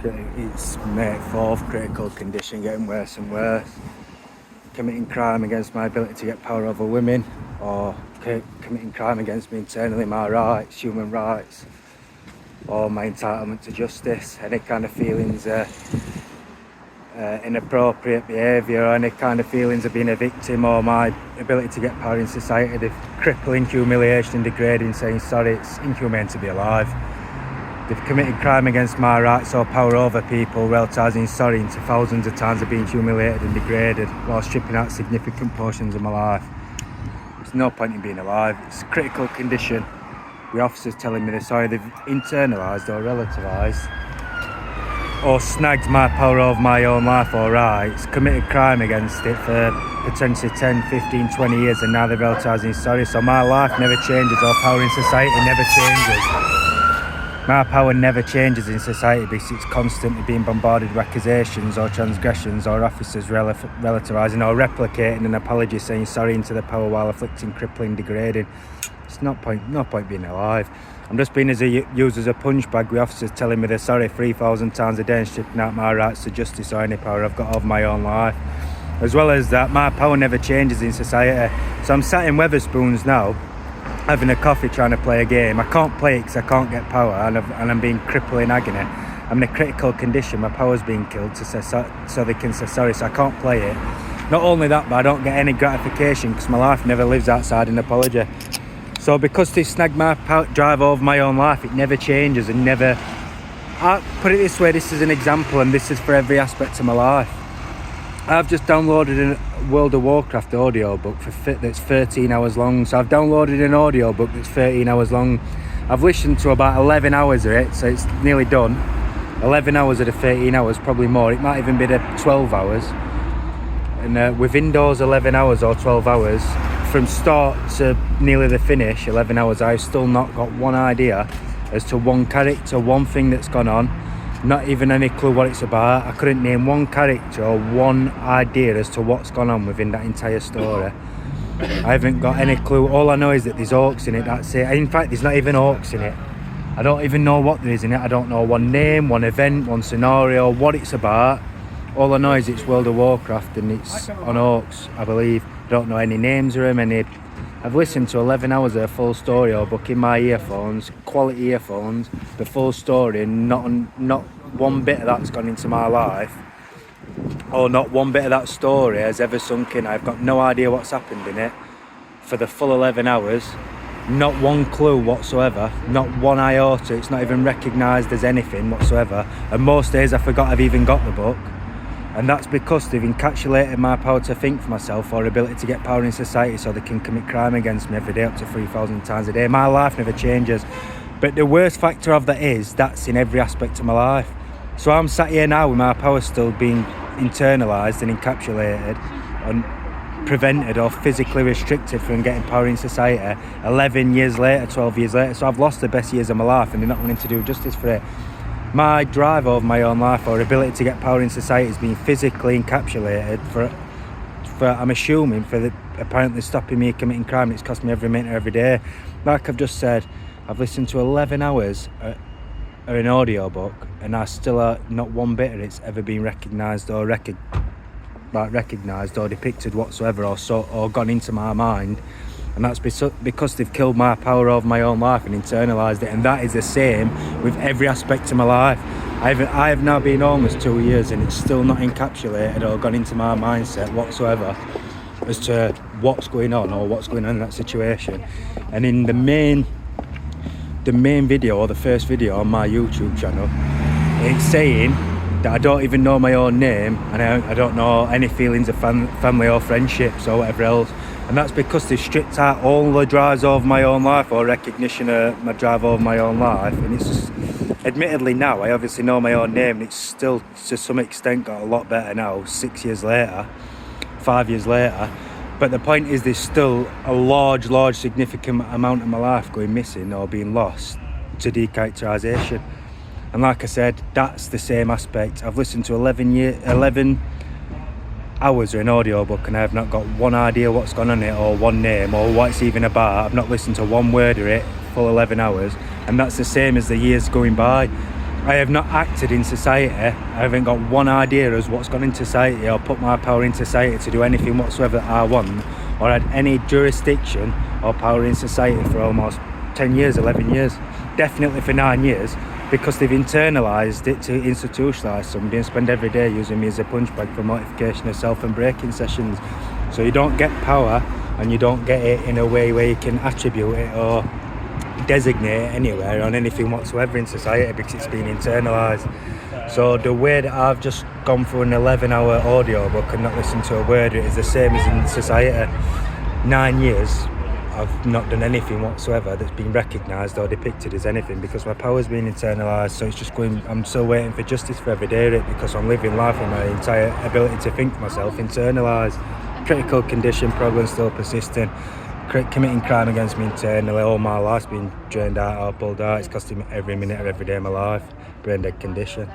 It's mate, fourth critical condition, getting worse and worse. Committing crime against my ability to get power over women, or committing crime against me internally, my rights, human rights, or my entitlement to justice. Any kind of feelings inappropriate behaviour, or any kind of feelings of being a victim, or my ability to get power in society, the crippling humiliation and degrading, saying sorry, it's inhumane to be alive. They've committed crime against my rights or power over people, relativising sorry into thousands of times of being humiliated and degraded while stripping out significant portions of my life. There's no point in being alive. It's a critical condition. The officers telling me they're sorry, they've internalised or relativised or snagged my power over my own life or rights, committed crime against it for potentially 10, 15, 20 years, and now they're relativising sorry. So my life never changes, or power in society never changes. My power never changes in society because it's constantly being bombarded with accusations or transgressions, or officers relativising or replicating an apology saying sorry into the power while inflicting crippling, degrading. It's no point being alive. I'm just being used as a punch bag with officers telling me they're sorry 3,000 times a day and stripping out my rights to justice or any power I've got over my own life. As well as that, my power never changes in society. So I'm sat in Wetherspoons now, having a coffee, trying to play a game. I can't play it because I can't get power, and I'm being crippled in agony. I'm in a critical condition. My power's being killed so they can say sorry, so I can't play it. Not only that, but I don't get any gratification because my life never lives outside an apology. So because they snagged my drive over my own life, it never changes and never... I put it this way, this is an example, and this is for every aspect of my life. I've just downloaded a World of Warcraft audiobook that's 13 hours long. So I've downloaded an audiobook that's 13 hours long. I've listened to about 11 hours of it, so it's nearly done. 11 hours of the 13 hours, probably more. It might even be the 12 hours. And within those 11 hours or 12 hours, from start to nearly the finish, 11 hours, I've still not got one idea as to one character, one thing that's gone on. Not even any clue what it's about. I couldn't name one character or one idea as to what's gone on within that entire story. I haven't got any clue. All I know is that there's orcs in it, that's it. In fact, there's not even orcs in it. I don't even know what there is in it. I don't know one name, one event, one scenario, what it's about. All I know is it's World of Warcraft and it's on orcs, I believe. I don't know any names of them, I've listened to 11 hours of a full story or book in my earphones, quality earphones, the full story, not one bit of that's gone into my life, or not one bit of that story has ever sunk in. I've got no idea what's happened in it for the full 11 hours, not one clue whatsoever, not one iota. It's not even recognised as anything whatsoever, and most days I forgot I've even got the book. And that's because they've encapsulated my power to think for myself or ability to get power in society so they can commit crime against me every day up to 3,000 times a day. My life never changes. But the worst factor of that is that's in every aspect of my life. So I'm sat here now with my power still being internalised and encapsulated and prevented or physically restricted from getting power in society 11 years later, 12 years later. So I've lost the best years of my life and they're not wanting to do justice for it. My drive over my own life or ability to get power in society is being physically encapsulated for I'm assuming, for apparently stopping me committing crime. It's cost me every minute every day. Like I've just said, I've listened to 11 hours of an audiobook and I still not one bit of it's ever been recognised or recognised or depicted whatsoever or gone into my mind. And that's because they've killed my power over my own life and internalised it. And that is the same with every aspect of my life. I have now been homeless 2 years and it's still not encapsulated or gone into my mindset whatsoever as to what's going on or what's going on in that situation. And in the main video, or the first video on my YouTube channel, it's saying that I don't even know my own name and I don't know any feelings of family or friendships or whatever else. And that's because they stripped out all the drives over my own life or recognition of my drive over my own life. And it's just, admittedly now, I obviously know my own name and it's still to some extent got a lot better now, 6 years later, 5 years later. But the point is there's still a large significant amount of my life going missing or being lost to decharacterisation. And like I said, that's the same aspect. I've listened to 11 hours of an audiobook and I have not got one idea what's gone on it or one name or what it's even about. I've not listened to one word of it full 11 hours, and that's the same as the years going by. I have not acted in society. I haven't got one idea as what's gone into society or put my power in society to do anything whatsoever that I want, or had any jurisdiction or power in society for almost 10 years, 11 years, definitely for 9 years, because they've internalised it to institutionalise somebody and spend every day using me as a punch bag for mortification of self and breaking sessions. So you don't get power, and you don't get it in a way where you can attribute it or designate it anywhere on anything whatsoever in society, because it's been internalised. So the way that I've just gone through an 11-hour audio book and not listened to a word of it is the same as in society. 9 years I've not done anything whatsoever that's been recognised or depicted as anything, because my power's been internalised. So it's just going, I'm still waiting for justice for every day of it, because I'm living life with my entire ability to think myself internalised. Critical condition problems still persisting. Committing crime against me internally. All my life's been drained out or pulled out. It's costing me every minute of every day of my life. Brain dead condition.